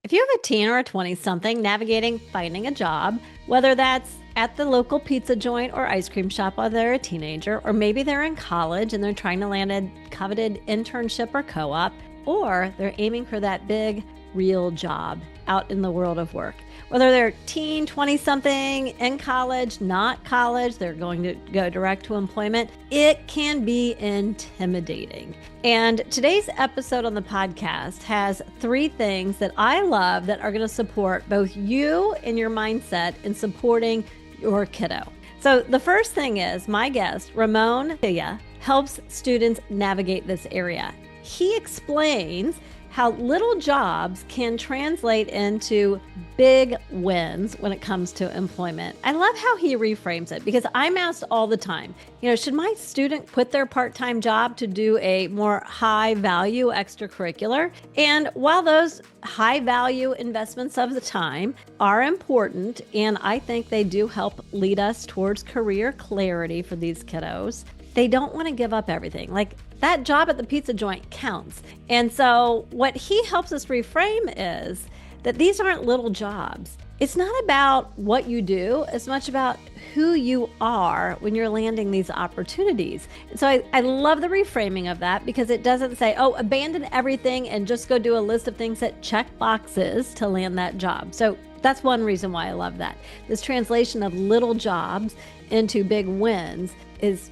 If you have a teen or a 20 something navigating finding a job, whether that's at the local pizza joint or ice cream shop while they're a teenager, or maybe they're in college and they're trying to land a coveted internship or co op, or they're aiming for that big, real job out in the world of work. Whether they're teen, 20 something, in college, not college, they're going to go direct to employment, it can be intimidating. And today's episode on the podcast has 3 things that I love that are going to support both you and your mindset in supporting your kiddo. So the first thing is my guest, Ramon Santillan, helps students navigate this area. He explains how little jobs can translate into big wins when it comes to employment. I love how he reframes it because I'm asked all the time, should my student quit their part-time job to do a more high-value extracurricular? And while those high-value investments of the time are important, and I think they do help lead us towards career clarity for these kiddos, they don't want to give up everything. Like that job at the pizza joint counts. And so what he helps us reframe is that these aren't little jobs. It's not about what you do as much about who you are when you're landing these opportunities. And so I love the reframing of that because it doesn't say, abandon everything and just go do a list of things that check boxes to land that job. So that's one reason why I love that. This translation of little jobs into big wins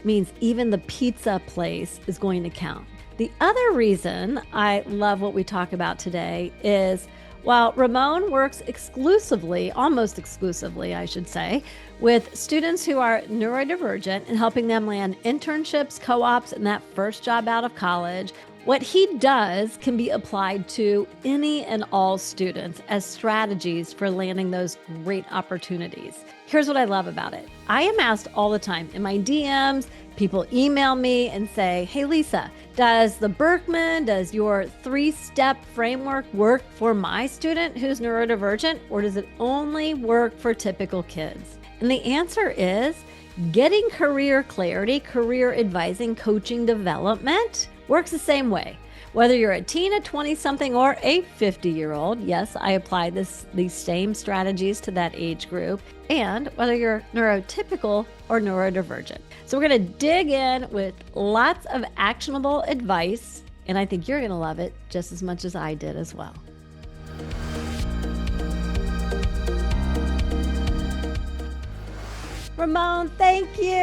means even the pizza place is going to count. The other reason I love what we talk about today is while Ramon works exclusively, almost exclusively, I should say, with students who are neurodivergent and helping them land internships, co-ops, and that first job out of college, what he does can be applied to any and all students as strategies for landing those great opportunities. Here's what I love about it. I am asked all the time in my DMs, people email me and say, hey, Lisa, does your 3-step framework work for my student who's neurodivergent, or does it only work for typical kids? And the answer is getting career clarity, career advising, coaching, development works the same way. Whether you're a teen, a 20-something, or a 50-year-old, yes, I apply these same strategies to that age group, and whether you're neurotypical or neurodivergent. So we're going to dig in with lots of actionable advice, and I think you're going to love it just as much as I did as well. Ramon, thank you.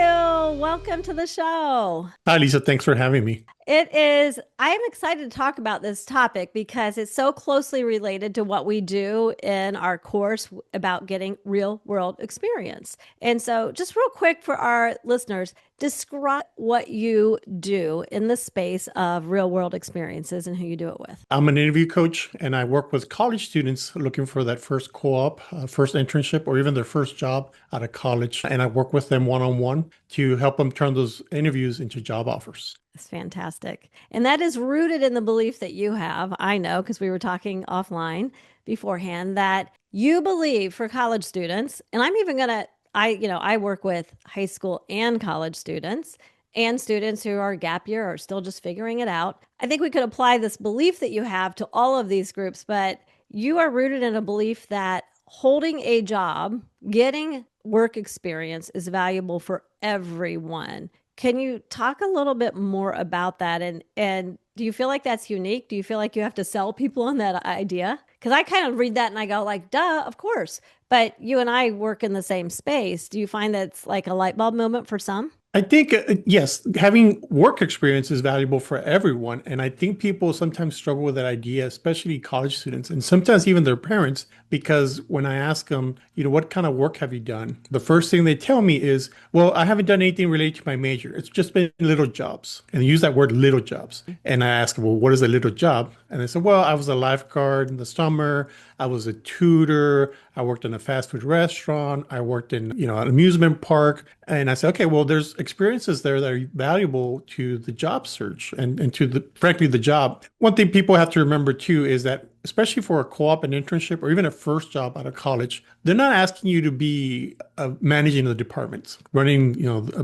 Welcome to the show. Hi, Lisa. Thanks for having me. I am excited to talk about this topic because it's so closely related to what we do in our course about getting real world experience. And so just real quick for our listeners, describe what you do in the space of real world experiences and who you do it with. I'm an interview coach, and I work with college students looking for that first co-op, first internship, or even their first job out of college. And I work with them one-on-one to help them turn those interviews into job offers. That's fantastic. And that is rooted in the belief that you have, I know, because we were talking offline beforehand, that you believe for college students, and I'm even going to, I work with high school and college students and students who are gap year or still just figuring it out. I think we could apply this belief that you have to all of these groups, but you are rooted in a belief that holding a job, getting work experience is valuable for everyone. Can you talk a little bit more about that? And do you feel like that's unique? Do you feel like you have to sell people on that idea? Because I kind of read that and I go like, duh, of course. But you and I work in the same space. Do you find that's like a light bulb moment for some? I think, yes, having work experience is valuable for everyone. And I think people sometimes struggle with that idea, especially college students and sometimes even their parents, because when I ask them, what kind of work have you done? The first thing they tell me is, well, I haven't done anything related to my major. It's just been little jobs. And they use that word little jobs. And I ask them, well, what is a little job? And they say, well, I was a lifeguard in the summer. I was a tutor. I worked in a fast food restaurant. I worked in, an amusement park. And I said, okay, well, there's experiences there that are valuable to the job search and to frankly, the job. One thing people have to remember too is that especially for a co-op and internship or even a first job out of college, they're not asking you to be managing the departments, running,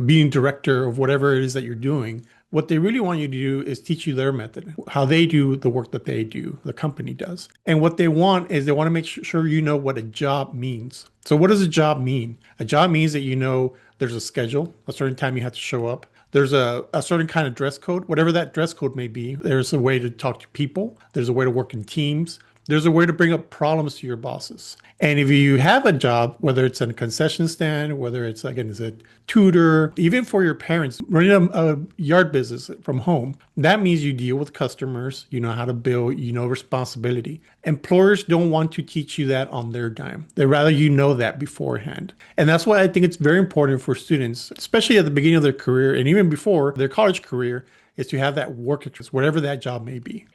being director of whatever it is that you're doing. What they really want you to do is teach you their method, how they do the work that they do, the company does. And what they want is they want to make sure you know what a job means. So what does a job mean? A job means that you know there's a schedule, a certain time you have to show up. There's a certain kind of dress code, whatever that dress code may be. There's a way to talk to people. There's a way to work in teams. There's a way to bring up problems to your bosses. And if you have a job, whether it's in a concession stand, whether it's again as a tutor, even for your parents, running a yard business from home, that means you deal with customers, you know how to bill, you know responsibility. Employers don't want to teach you that on their dime. They rather you know that beforehand. And that's why I think it's very important for students, especially at the beginning of their career and even before their college career, is to have that work experience, whatever that job may be.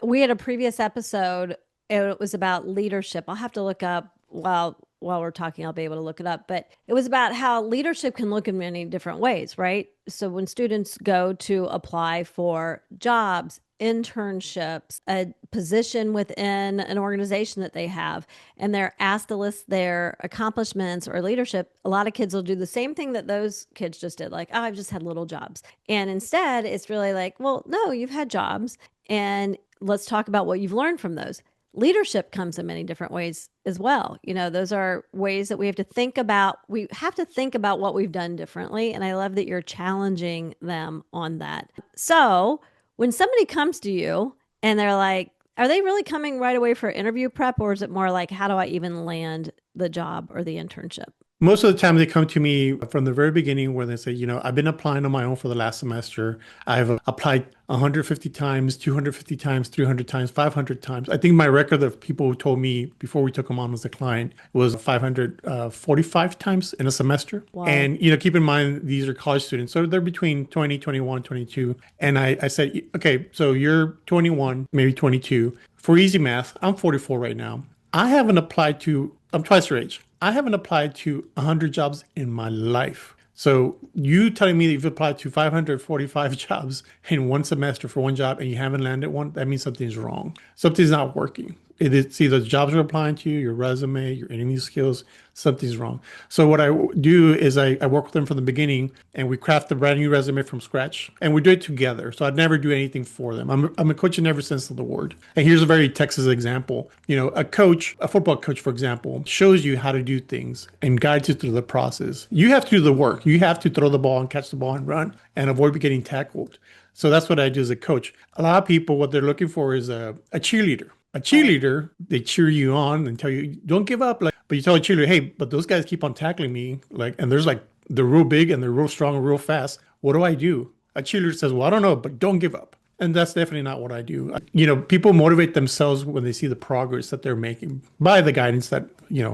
We had a previous episode. It was about leadership. I'll have to look up while we're talking, I'll be able to look it up. But it was about how leadership can look in many different ways, right? So when students go to apply for jobs, internships, a position within an organization that they have, and they're asked to list their accomplishments or leadership, a lot of kids will do the same thing that those kids just did. Like, oh, I've just had little jobs. And instead, it's really like, well, no, you've had jobs. And let's talk about what you've learned from those. Leadership comes in many different ways as well. Those are ways that we have to think about. We have to think about what we've done differently. And I love that you're challenging them on that. So when somebody comes to you and they're like, are they really coming right away for interview prep? Or is it more like, how do I even land the job or the internship? Most of the time they come to me from the very beginning where they say, I've been applying on my own for the last semester. I've applied 150 times, 250 times, 300 times, 500 times. I think my record of people who told me before we took them on as a client was 545 times in a semester. Wow. And, keep in mind, these are college students. So they're between 20, 21, 22. And I said, okay, so you're 21, maybe 22. For easy math, I'm 44 right now. I'm twice your age. I haven't applied to 100 jobs in my life. So you telling me that you've applied to 545 jobs in one semester for one job and you haven't landed one, that means something's wrong. Something's not working. It's either the jobs you're applying to, your resume, your interview skills, something's wrong. So what I do is I work with them from the beginning and we craft a brand new resume from scratch and we do it together. So I'd never do anything for them. I'm a coach in every sense of the word. And here's a very Texas example. A football coach, for example, shows you how to do things and guides you through the process. You have to do the work. You have to throw the ball and catch the ball and run and avoid getting tackled. So that's what I do as a coach. A lot of people, what they're looking for is a cheerleader. A cheerleader, they cheer you on and tell you, don't give up. But you tell a cheerleader, hey, but those guys keep on tackling me. And they're real big and they're real strong and real fast. What do I do? A cheerleader says, well, I don't know, but don't give up. And that's definitely not what I do. People motivate themselves when they see the progress that they're making by the guidance that,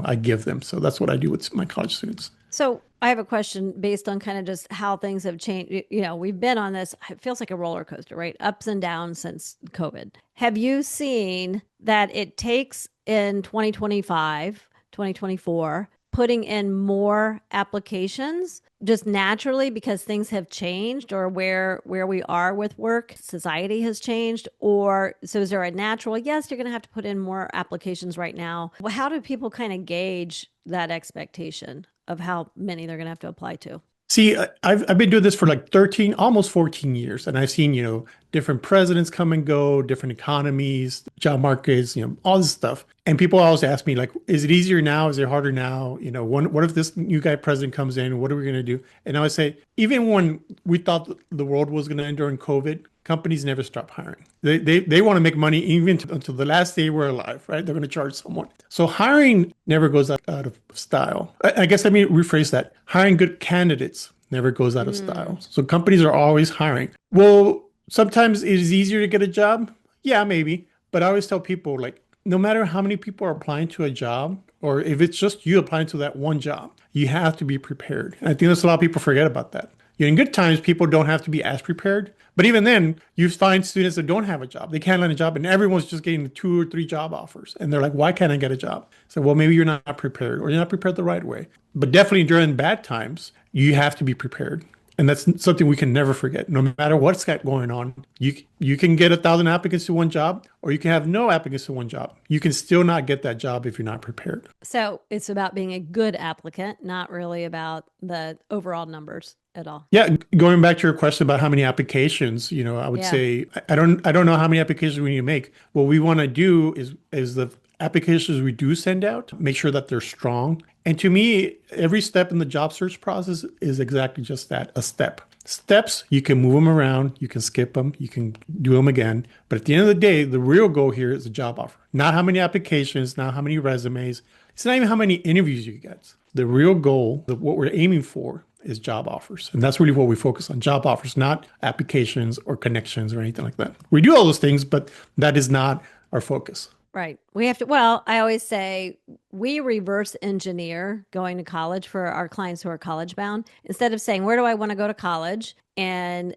I give them. So that's what I do with my college students. So I have a question based on kind of just how things have changed. We've been on this, it feels like a roller coaster, right? Ups and downs since COVID. Have you seen that it takes in 2025, 2024, putting in more applications just naturally because things have changed or where we are with work, society has changed? Or so is there a natural, yes, you're going to have to put in more applications right now? Well, how do people kind of gauge that expectation of how many they're going to have to apply to? See, I've been doing this for like 13, almost 14 years. And I've seen, different presidents come and go, different economies, job markets, all this stuff. And people always ask me, like, is it easier now? Is it harder now? What if this new guy president comes in? What are we going to do? And I would say, even when we thought the world was going to end during COVID, companies never stop hiring. They want to make money even until the last day we're alive, right? They're going to charge someone. So hiring never goes out of style. I guess let me rephrase that. Hiring good candidates never goes out of style. So companies are always hiring. Well, sometimes it is easier to get a job. Yeah, maybe. But I always tell people, like, no matter how many people are applying to a job, or if it's just you applying to that one job, you have to be prepared. And I think that's a lot of people forget about that. In good times, people don't have to be as prepared. But even then, you find students that don't have a job. They can't land a job, and everyone's just getting 2 or 3 job offers. And they're like, why can't I get a job? So, well, maybe you're not prepared or you're not prepared the right way. But definitely during bad times, you have to be prepared. And that's something we can never forget. No matter what's got going on, you can get 1,000 applicants to one job, or you can have no applicants to one job. You can still not get that job if you're not prepared. So it's about being a good applicant, not really about the overall numbers at all. Yeah, going back to your question about how many applications, I would Yeah. say I don't know how many applications we need to make. What we want to do is the applications we do send out, make sure that they're strong. And to me, every step in the job search process is exactly just that, a step. Steps, you can move them around, you can skip them, you can do them again. But at the end of the day, the real goal here is a job offer. Not how many applications, not how many resumes. It's not even how many interviews you get. The real goal, what we're aiming for, is job offers. And that's really what we focus on, job offers, not applications or connections or anything like that. We do all those things, but that is not our focus. Right. We have to, well, I always say we reverse engineer going to college for our clients who are college bound. Instead of saying, where do I want to go to college? And,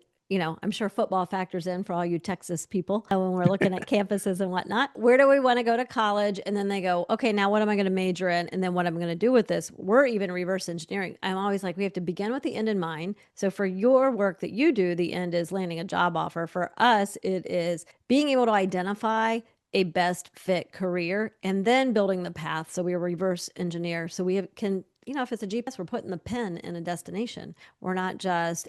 I'm sure football factors in for all you Texas people when we're looking at campuses and whatnot. Where do we want to go to college? And then they go, okay, now what am I going to major in? And then what am I going to do with this? We're even reverse engineering. I'm always like, we have to begin with the end in mind. So for your work that you do, the end is landing a job offer. For us, it is being able to identify a best fit career and then building the path. So we reverse engineer. So we can, if it's a GPS, we're putting the pin in a destination. We're not just,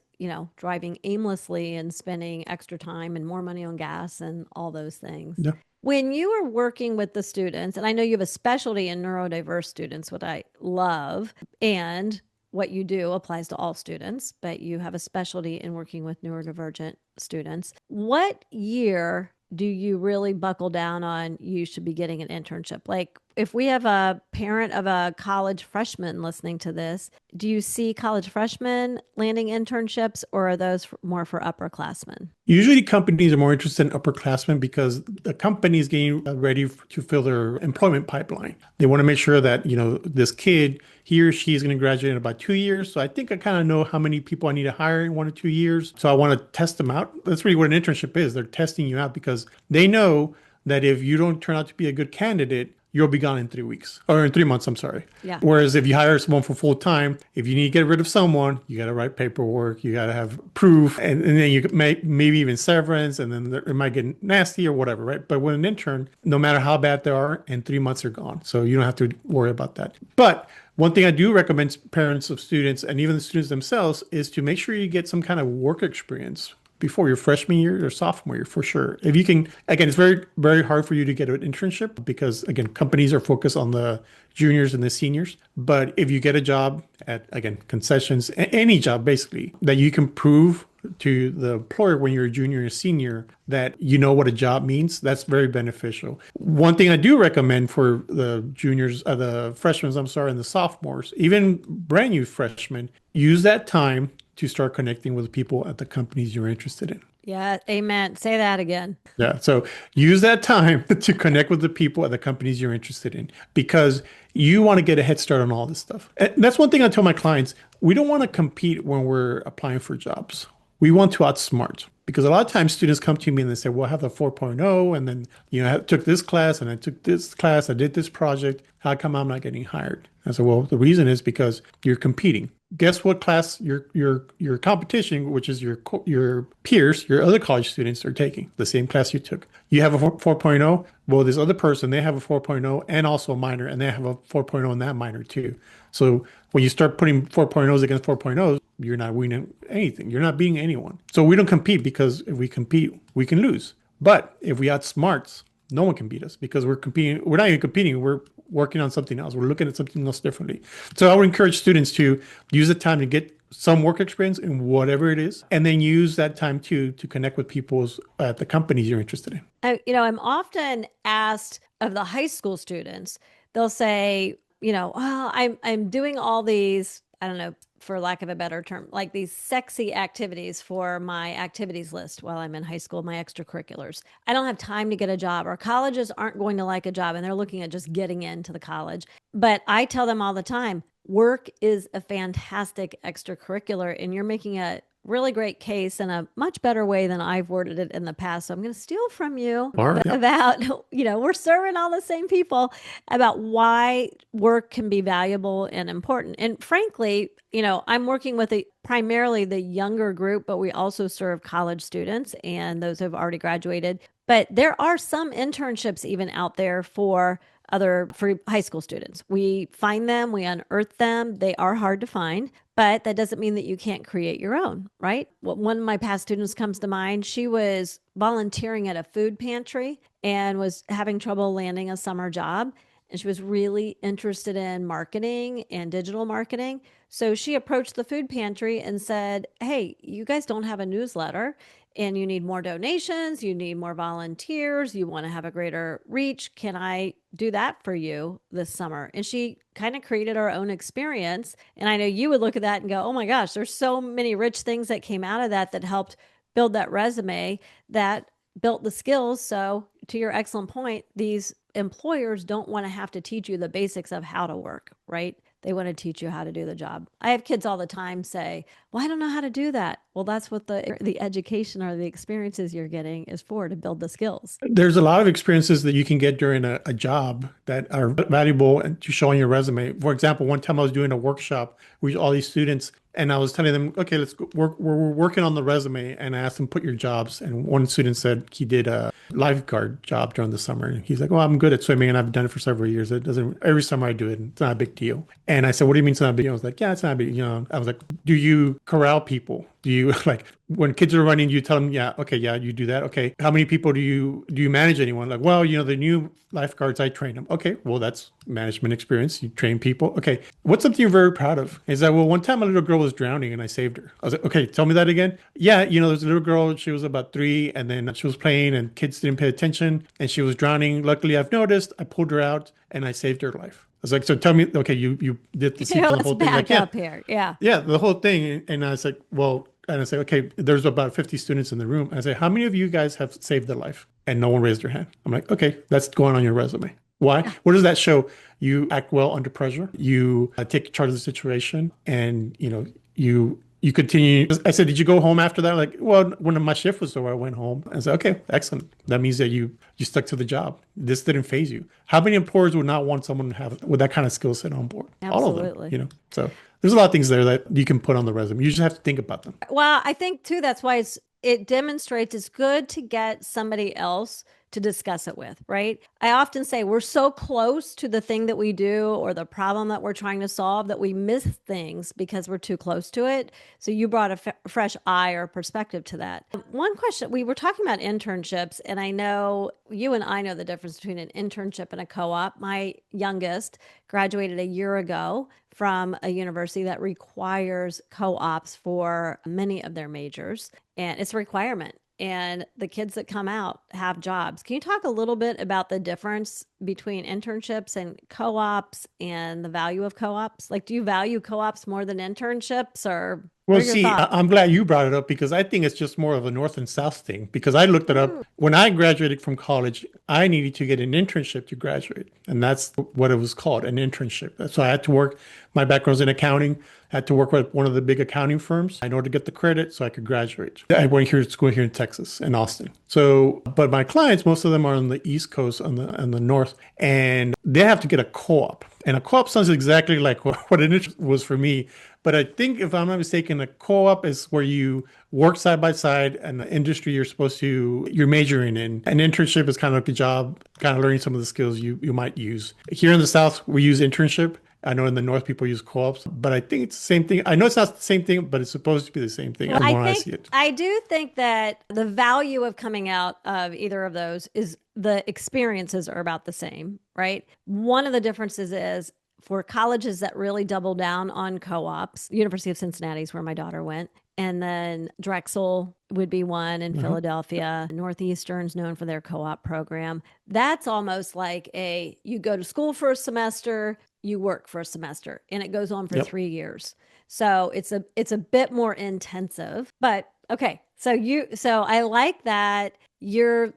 driving aimlessly and spending extra time and more money on gas and all those things. Yeah. When you are working with the students, and I know you have a specialty in neurodiverse students, what I love, and what you do applies to all students, but you have a specialty in working with neurodivergent students. What year do you really buckle down on you should be getting an internship? Like if we have a parent of a college freshman listening to this, do you see college freshmen landing internships, or are those more for upperclassmen? Usually companies are more interested in upperclassmen because the company is getting ready to fill their employment pipeline. They want to make sure that, this kid, he or she is going to graduate in about 2 years. So I think I kind of know how many people I need to hire in 1 or 2 years. So I want to test them out. That's really what an internship is. They're testing you out because they know that if you don't turn out to be a good candidate, you'll be gone in 3 weeks or in 3 months. I'm sorry. Yeah. Whereas if you hire someone for full time, if you need to get rid of someone, you got to write paperwork, you got to have proof, and then you maybe even severance, and then it might get nasty or whatever, right? But with an intern, no matter how bad they are, in 3 months they're gone. So you don't have to worry about that. But one thing I do recommend parents of students and even the students themselves is to make sure you get some kind of work experience before your freshman year or sophomore year, for sure. If you can, again, it's very, very hard for you to get an internship because, again, companies are focused on the juniors and the seniors. But if you get a job at, again, concessions, any job basically, that you can prove to the employer when you're a junior or senior that you know what a job means, that's very beneficial. One thing I do recommend for the juniors, the freshmen, and the sophomores, even brand new freshmen, use that time to start connecting with people at the companies you're interested in. Yeah, amen. Say that again. Yeah. So use that time to connect with the people at the companies you're interested in because you want to get a head start on all this stuff. And that's one thing I tell my clients. We don't want to compete when we're applying for jobs. We want to outsmart because a lot of times students come to me and they say, well, I have a 4.0 and then, I took this class and I took this class, I did this project. How come I'm not getting hired? I said, well, the reason is because you're competing. Guess what class your competition, which is your peers, your other college students are taking the same class you took. You have a 4.0. Well, this other person, they have a 4.0 and also a minor, and they have a 4.0 in that minor too. So when you start putting 4.0s against 4.0s, you're not winning anything. You're not beating anyone. So we don't compete because if we compete, we can lose. But if we outsmarts, no one can beat us because we're competing. We're not even competing. We're working on something else. We're looking at something else differently. So I would encourage students to use the time to get some work experience in whatever it is, and then use that time to connect with people at the companies you're interested in. I'm often asked of the high school students, they'll say, well, I'm doing all these, I don't know, for lack of a better term, like these sexy activities for my activities list while I'm in high school, my extracurriculars. I don't have time to get a job, or colleges aren't going to like a job and they're looking at just getting into the college. But I tell them all the time, work is a fantastic extracurricular and you're making a really great case in a much better way than I've worded it in the past. So I'm going to steal from you All right. Yeah. about, we're serving all the same people about why work can be valuable and important. And frankly, I'm working with primarily the younger group, but we also serve college students and those who have already graduated. But there are some internships even out there for high school students. We find them, we unearth them. They are hard to find, but that doesn't mean that you can't create your own, right? Well, one of my past students comes to mind. She was volunteering at a food pantry and was having trouble landing a summer job. And she was really interested in marketing and digital marketing. So she approached the food pantry and said, "Hey, you guys don't have a newsletter and you need more donations, you need more volunteers, you want to have a greater reach. Can I do that for you this summer?" And she kind of created her own experience. And I know you would look at that and go, "Oh my gosh, there's so many rich things that came out of that helped build that resume, that built the skills." So, to your excellent point, these employers don't want to have to teach you the basics of how to work, right? They want to teach you how to do the job. I have kids all the time say, "Well, I don't know how to do that." Well, that's what the education or the experiences you're getting is for, to build the skills. There's a lot of experiences that you can get during a job that are valuable and to show on your resume. For example, one time I was doing a workshop with all these students, and I was telling them, "Okay, let's go work. We're working on the resume." And I asked them, "Put your jobs." And one student said he did a lifeguard job during the summer. And he's like, "Well, I'm good at swimming and I've done it for several years. It doesn't, every summer I do it. And it's not a big deal." And I said, "What do you mean it's not a big deal?" I was like, "Yeah, it's not a big deal." I was like, "Do you corral people? Do you like when kids are running, you tell them, yeah, okay, yeah, you do that. Okay. How many people do you manage anyone?" Like, "Well, the new lifeguards, I train them." Okay, well, that's management experience. You train people. Okay. What's something you're very proud of? Is that, "Well, one time a little girl was drowning and I saved her." I was like, "Okay, tell me that again." "Yeah, there's a little girl, she was about 3, and then she was playing and kids didn't pay attention and she was drowning. Luckily, I've noticed, I pulled her out and I saved her life." I was like, "So tell me, okay, you did the sequel, the Let's whole thing." Like, back "Yeah, up here. Yeah. yeah, the whole thing." And I was like, "Well," and I said, "Okay, there's about 50 students in the room." I said, "How many of you guys have saved their life?" And no one raised their hand. I'm like, "Okay, that's going on your resume." Why? What does that show? You act well under pressure. You take charge of the situation, and you continue. I said, "Did you go home after that?" Like, "Well, when my shift was over, I went home." I said, "Okay, excellent. That means that you stuck to the job. This didn't phase you." How many employers would not want someone to have with that kind of skill set on board? All of them. Absolutely. So there's a lot of things there that you can put on the resume. You just have to think about them. Well, I think too, that's why it demonstrates it's good to get somebody else to discuss it with, right? I often say we're so close to the thing that we do or the problem that we're trying to solve that we miss things because we're too close to it. So you brought a fresh eye or perspective to that. One question, we were talking about internships, and I know you and I know the difference between an internship and a co-op. My youngest graduated a year ago from a university that requires co-ops for many of their majors, and it's a requirement. And the kids that come out have jobs. Can you talk a little bit about the difference between internships and co-ops and the value of co-ops? Like, do you value co-ops more than internships, or what Well, are your see, thoughts? I'm glad you brought it up because I think it's just more of a North and South thing. Because I looked it up. When I graduated from college, I needed to get an internship to graduate. And that's what it was called, an internship. So I had to work, my background's in accounting, I had to work with one of the big accounting firms in order to get the credit so I could graduate. I went here to school here in Texas, in Austin. So, but my clients, most of them are on the East Coast, on the North, and they have to get a co-op. And a co-op sounds exactly like what an internship was for me. But I think, if I'm not mistaken, a co-op is where you work side by side and the industry you're majoring in. An internship is kind of like a job, kind of learning some of the skills you might use. Here in the South, we use internship. I know in the North people use co-ops, but I think it's the same thing. I know it's not the same thing, but it's supposed to be the same thing Well, from when I see it. I do think that the value of coming out of either of those is the experiences are about the same, right? One of the differences is for colleges that really double down on co-ops. University of Cincinnati is where my daughter went. And then Drexel would be one in Uh-huh. Philadelphia. Northeastern's known for their co-op program. That's almost like you go to school for a semester, you work for a semester, and it goes on for Yep. 3 years. So it's a bit more intensive. But okay, So I like that you're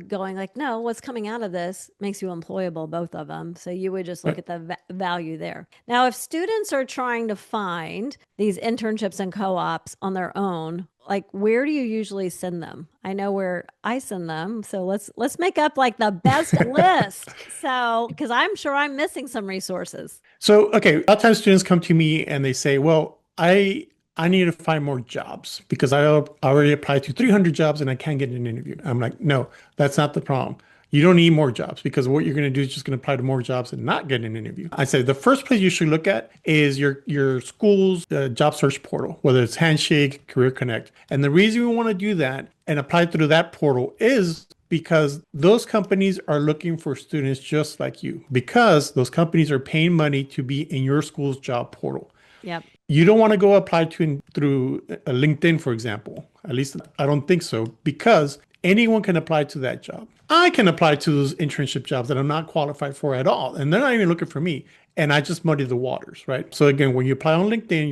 going like, no, what's coming out of this makes you employable, both of them. So you would just look Right. at the value there. Now, if students are trying to find these internships and co-ops on their own, like where do you usually send them? I know where I send them. So let's make up like the best list. So, because I'm sure I'm missing some resources. So, okay, a lot of times students come to me and they say, well, I need to find more jobs because already applied to 300 jobs and I can't get an interview. I'm like, no, that's not the problem. You don't need more jobs because what you're going to do is just going to apply to more jobs and not get an interview. I say the first place you should look at is your school's job search portal, whether it's Handshake, Career Connect. And the reason we want to do that and apply through that portal is because those companies are looking for students just like you, because those companies are paying money to be in your school's job portal. Yep. You don't want to go apply through a LinkedIn, for example. At least I don't think so, because anyone can apply to that job. I can apply to those internship jobs that I'm not qualified for at all, and they're not even looking for me. And I just muddy the waters, right? So again, when you apply on LinkedIn,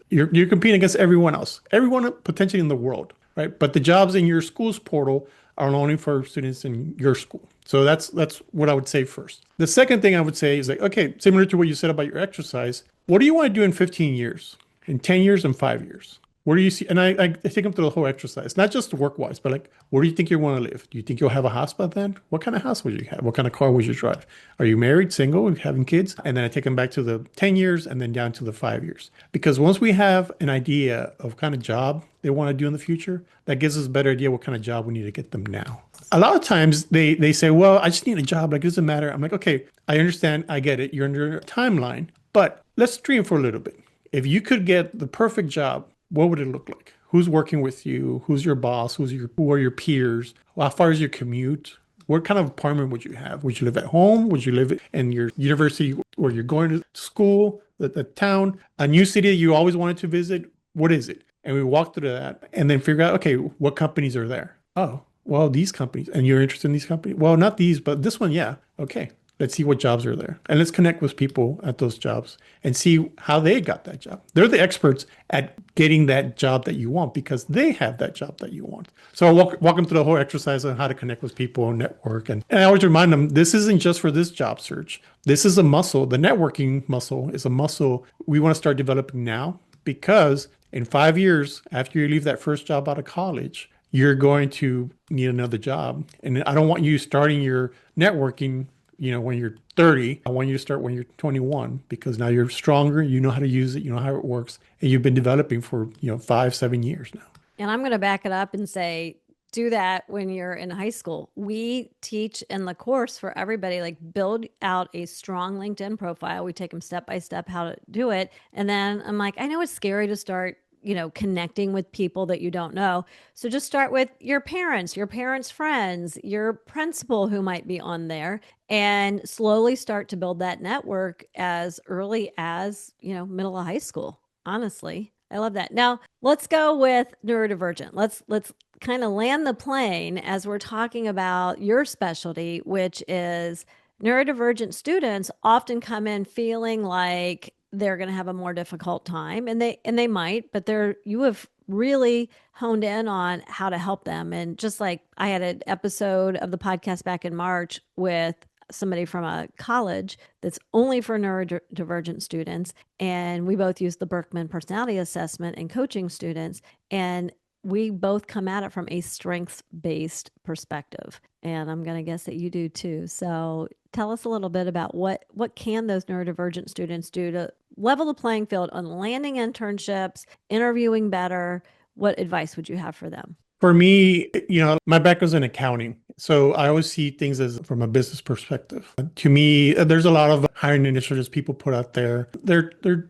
you're competing against everyone else, everyone potentially in the world, right? But the jobs in your school's portal are only for students in your school. So that's what I would say first. The second thing I would say is like, okay, similar to what you said about your exercise, what do you want to do in 15 years, in 10 years, and 5 years? Where do you see? And I take them through the whole exercise, not just work wise, but like, where do you think you want to live? Do you think you'll have a house by then? What kind of house would you have? What kind of car would you drive? Are you married, single, having kids? And then I take them back to the 10 years and then down to the 5 years. Because once we have an idea of kind of job they want to do in the future, that gives us a better idea what kind of job we need to get them now. A lot of times they say, well, I just need a job. Like, it doesn't matter. I'm like, okay, I understand. I get it. You're under a timeline, but let's dream for a little bit. If you could get the perfect job, what would it look like? Who's working with you? Who's your boss? Who are your peers? How far is your commute? What kind of apartment would you have? Would you live at home? Would you live in your university where you're going to school, the town, a new city that you always wanted to visit? What is it? And we walk through that and then figure out, okay, what companies are there? Oh, well, these companies. And you're interested in these companies? Well, not these, but this one, yeah. Okay. Let's see what jobs are there. And let's connect with people at those jobs and see how they got that job. They're the experts at getting that job that you want because they have that job that you want. So I walk them through the whole exercise on how to connect with people and network. And I always remind them, this isn't just for this job search. This is a muscle. The networking muscle is a muscle we want to start developing now, because in 5 years, after you leave that first job out of college, you're going to need another job. And I don't want you starting your networking when you're 30. I want you to start when you're 21, because now you're stronger, you know how to use it, you know how it works, and you've been developing for, 5, 7 years now. And I'm going to back it up and say, do that when you're in high school. We teach in the course for everybody, like build out a strong LinkedIn profile. We take them step by step how to do it. And then I'm like, I know it's scary to start connecting with people that you don't know. So just start with your parents' friends, your principal who might be on there, and slowly start to build that network as early as, middle of high school. Honestly, I love that. Now, let's go with neurodivergent. Let's kind of land the plane as we're talking about your specialty, which is neurodivergent students often come in feeling like they're going to have a more difficult time, and they might, but you have really honed in on how to help them. And just like I had an episode of the podcast back in March with somebody from a college that's only for neurodivergent students, and we both use the Berkman personality assessment and coaching students, and we both come at it from a strengths-based perspective. And I'm going to guess that you do too. So tell us a little bit about what can those neurodivergent students do to level the playing field on landing internships, interviewing better. What advice would you have for them? For me, my background's in accounting. So I always see things as from a business perspective. To me, there's a lot of hiring initiatives people put out there. They're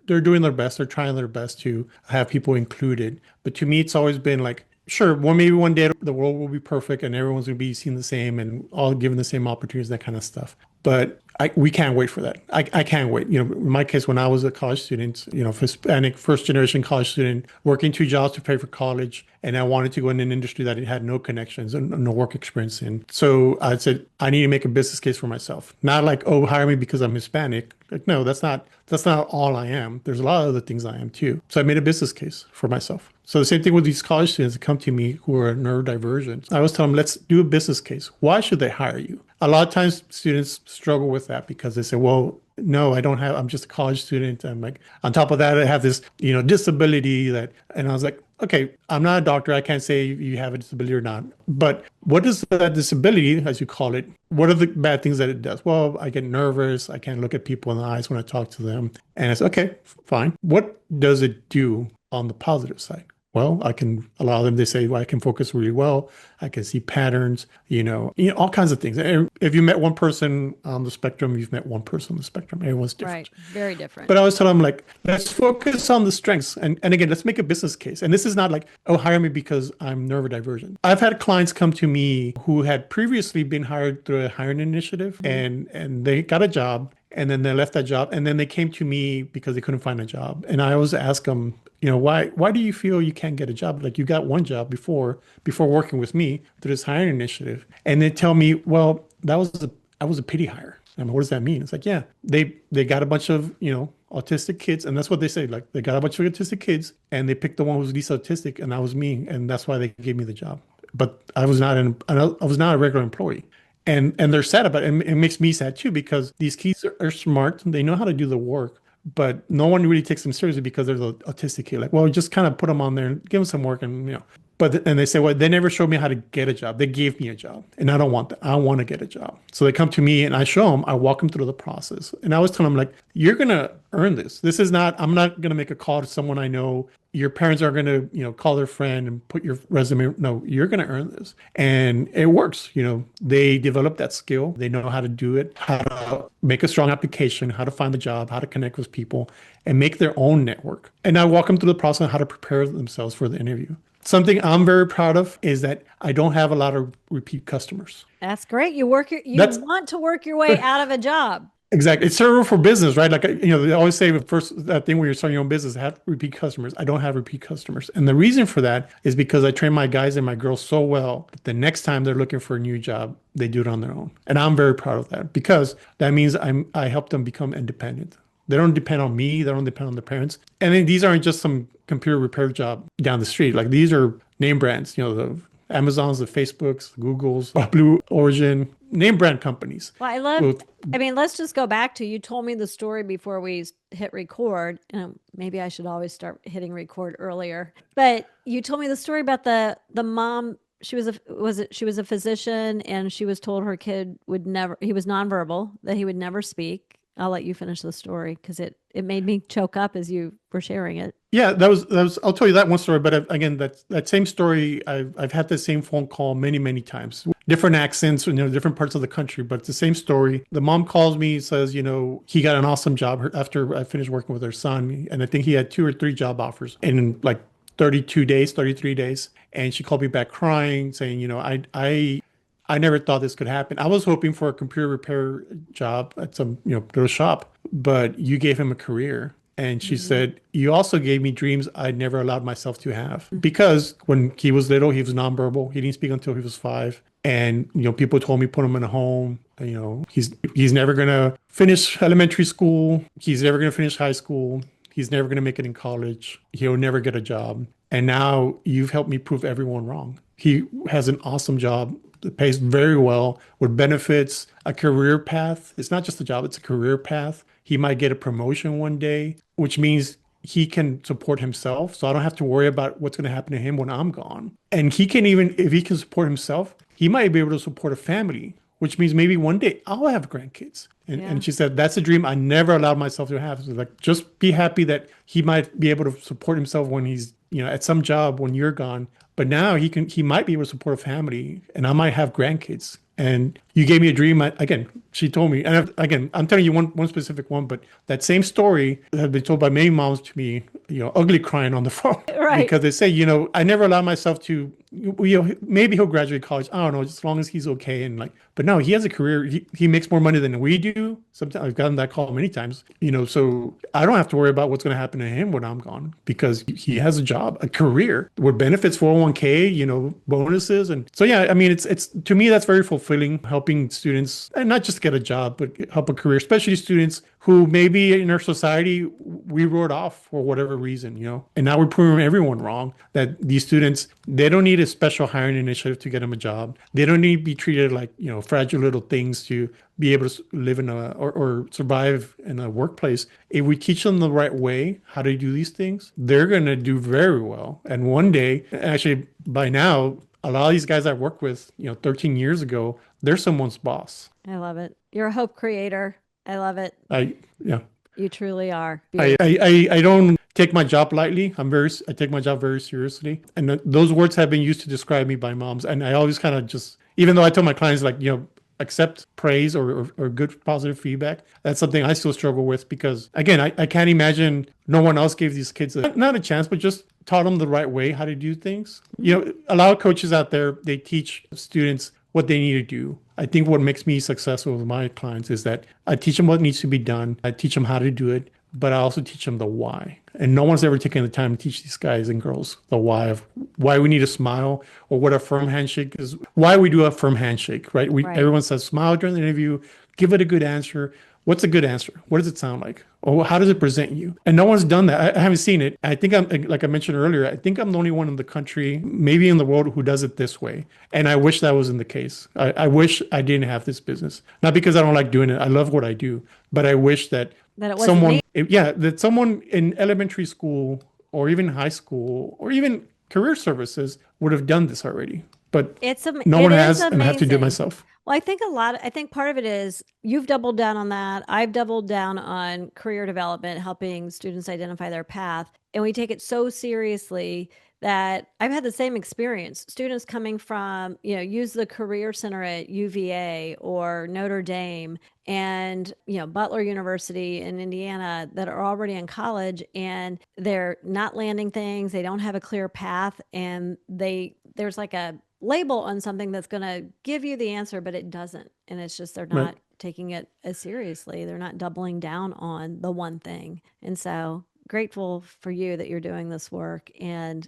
doing their best. They're trying their best to have people included. But to me, it's always been like, sure, well, maybe one day the world will be perfect and everyone's going to be seen the same and all given the same opportunities, that kind of stuff. But we can't wait for that. I can't wait. In my case, when I was a college student, Hispanic, first generation college student, working 2 jobs to pay for college, and I wanted to go in an industry that it had no connections and no work experience in. So I said, I need to make a business case for myself. Not like, oh, hire me because I'm Hispanic. No, that's not all I am. There's a lot of other things I am too. So I made a business case for myself. So the same thing with these college students that come to me who are neurodivergent. I always tell them, let's do a business case. Why should they hire you? A lot of times students struggle with that because they say, well, no, I don't have, I'm just a college student. I'm like, on top of that, I have this, disability that, and I was like, okay, I'm not a doctor. I can't say you have a disability or not. But what is that disability, as you call it? What are the bad things that it does? Well, I get nervous. I can't look at people in the eyes when I talk to them. And it's okay, fine. What does it do on the positive side? Well, I can allow them to say, well, I can focus really well. I can see patterns, all kinds of things. And if you met one person on the spectrum, you've met one person on the spectrum. Everyone's different. Right. Very different. But I always tell them, like, let's focus on the strengths. And again, let's make a business case. And this is not like, oh, hire me because I'm neurodivergent. I've had clients come to me who had previously been hired through a hiring initiative, and they got a job. And then they left that job, and then they came to me because they couldn't find a job. And I always ask them, why do you feel you can't get a job? Like, you got one job before working with me through this hiring initiative. And they tell me, well, I was a pity hire. I mean, what does that mean? It's like, yeah, they got a bunch of, autistic kids. And that's what they say. Like, they got a bunch of autistic kids and they picked the one who was least autistic, and that was me. And that's why they gave me the job. But I was not a regular employee. And they're sad about it. And it makes me sad too, because these kids are smart. They know how to do the work, but no one really takes them seriously because they're the autistic kid. Like, well, just kind of put them on there and give them some work. And, and they say, well, they never showed me how to get a job. They gave me a job, and I don't want that. I want to get a job. So they come to me and I show them, I walk them through the process. And I always tell them, like, you're going to earn this. I'm not going to make a call to someone I know. Your parents are going to, call their friend and put your resume. No, you're going to earn this. And it works. They develop that skill. They know how to do it, how to make a strong application, how to find the job, how to connect with people, and make their own network. And I walk them through the process on how to prepare themselves for the interview. Something I'm very proud of is that I don't have a lot of repeat customers. That's great. You want to work your way out of a job. Exactly. It's server for business, right? Like, they always say the first thing when you're starting your own business, have repeat customers. I don't have repeat customers. And the reason for that is because I train my guys and my girls so well that the next time they're looking for a new job, they do it on their own. And I'm very proud of that, because that means I help them become independent. They don't depend on me. They don't depend on their parents. And then these aren't just some computer repair job down the street. Like, these are name brands, the Amazons, the Facebooks, the Googles, Blue Origin, name brand companies. Well, let's just go back to, you told me the story before we hit record. Maybe I should always start hitting record earlier. But you told me the story about the mom. She was a physician, and she was told her kid he was nonverbal, that he would never speak. I'll let you finish the story, because it made me choke up as you were sharing it. Yeah, that was. I'll tell you that one story. But again, that same story, I've had the same phone call many, many times. Different accents, different parts of the country, but it's the same story. The mom calls me, says, he got an awesome job after I finished working with her son, and I think he had 2 or 3 job offers in like 32 days, 33 days, and she called me back crying, saying, I never thought this could happen. I was hoping for a computer repair job at some, little shop, but you gave him a career. And she said, you also gave me dreams I never allowed myself to have. Because when he was little, he was nonverbal. He didn't speak until he was 5. And, people told me, put him in a home. He's never going to finish elementary school. He's never going to finish high school. He's never going to make it in college. He'll never get a job. And now you've helped me prove everyone wrong. He has an awesome job. It pays very well with benefits, a career path. It's not just a job, it's a career path. He might get a promotion one day, which means he can support himself. So I don't have to worry about what's going to happen to him when I'm gone. And he can if he can support himself, he might be able to support a family, which means maybe one day I'll have grandkids. And she said, that's a dream I never allowed myself to have. So like, just be happy that he might be able to support himself when he's, at some job when you're gone. But now he might be able to support a family, and I might have grandkids. And you gave me a dream. Again, she told me, and again, I'm telling you one specific one, but that same story has been told by many moms to me, ugly crying on the phone. Right. Because they say, I never allowed myself to, maybe he'll graduate college. I don't know, just as long as he's okay. And but no, he has a career. He makes more money than we do. Sometimes I've gotten that call many times, so I don't have to worry about what's going to happen to him when I'm gone, because he has a job, a career with benefits, 401k, bonuses. And so, yeah, it's to me, that's very fulfilling, helping students, and not just get a job, but help a career, especially students who maybe in our society, we wrote off for whatever reason, and now we're proving everyone wrong that these students, they don't need a special hiring initiative to get them a job. They don't need to be treated like, fragile little things to be able to live in or survive in a workplace. If we teach them the right way, how to do these things, they're going to do very well. And one day, actually by now, a lot of these guys I worked with, 13 years ago, they're someone's boss. I love it. You're a hope creator. I love it. Yeah. You truly are. I don't take my job lightly. I take my job very seriously. And those words have been used to describe me by moms. And I always kind of just, even though I tell my clients like, accept praise or good positive feedback, that's something I still struggle with because again, I can't imagine no one else gave these kids not a chance, but just taught them the right way how to do things. A lot of coaches out there, they teach students what they need to do. I think what makes me successful with my clients is that I teach them what needs to be done. I teach them how to do it, but I also teach them the why. And no one's ever taken the time to teach these guys and girls the why of why we need to smile or what a firm handshake is, why we do a firm handshake, right? Right. Everyone says smile during the interview, give it a good answer. What's a good answer? What does it sound like? Or how does it present you? And no one's done that. I haven't seen it. I think like I mentioned earlier, I think I'm the only one in the country, maybe in the world, who does it this way. And I wish that wasn't the case. I wish I didn't have this business. Not because I don't like doing it. I love what I do. But I wish that it wasn't that someone in elementary school or even high school or even career services would have done this already. But no one has, and I have to do it myself. Well, I think part of it is you've doubled down on that. I've doubled down on career development, helping students identify their path. And we take it so seriously that I've had the same experience. Students coming from, use the Career Center at UVA or Notre Dame and, Butler University in Indiana that are already in college and they're not landing things. They don't have a clear path and there's like a label on something that's going to give you the answer, but it doesn't. And it's just, they're not taking it as seriously. They're not doubling down on the one thing. And so grateful for you that you're doing this work. And,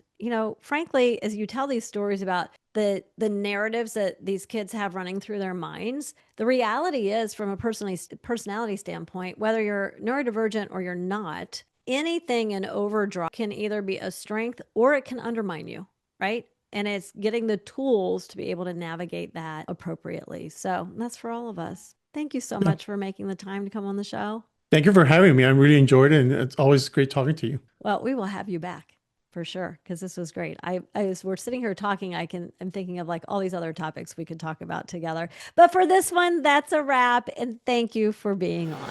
frankly, as you tell these stories about the narratives that these kids have running through their minds, the reality is from a personality standpoint, whether you're neurodivergent or you're not, anything in overdrive can either be a strength or it can undermine you, right? And it's getting the tools to be able to navigate that appropriately. So that's for all of us. Thank you so much for making the time to come on the show. Thank you for having me. I really enjoyed it. And it's always great talking to you. Well, we will have you back for sure, because this was great. As we're sitting here talking, I'm thinking of like all these other topics we could talk about together. But for this one, that's a wrap. And thank you for being on.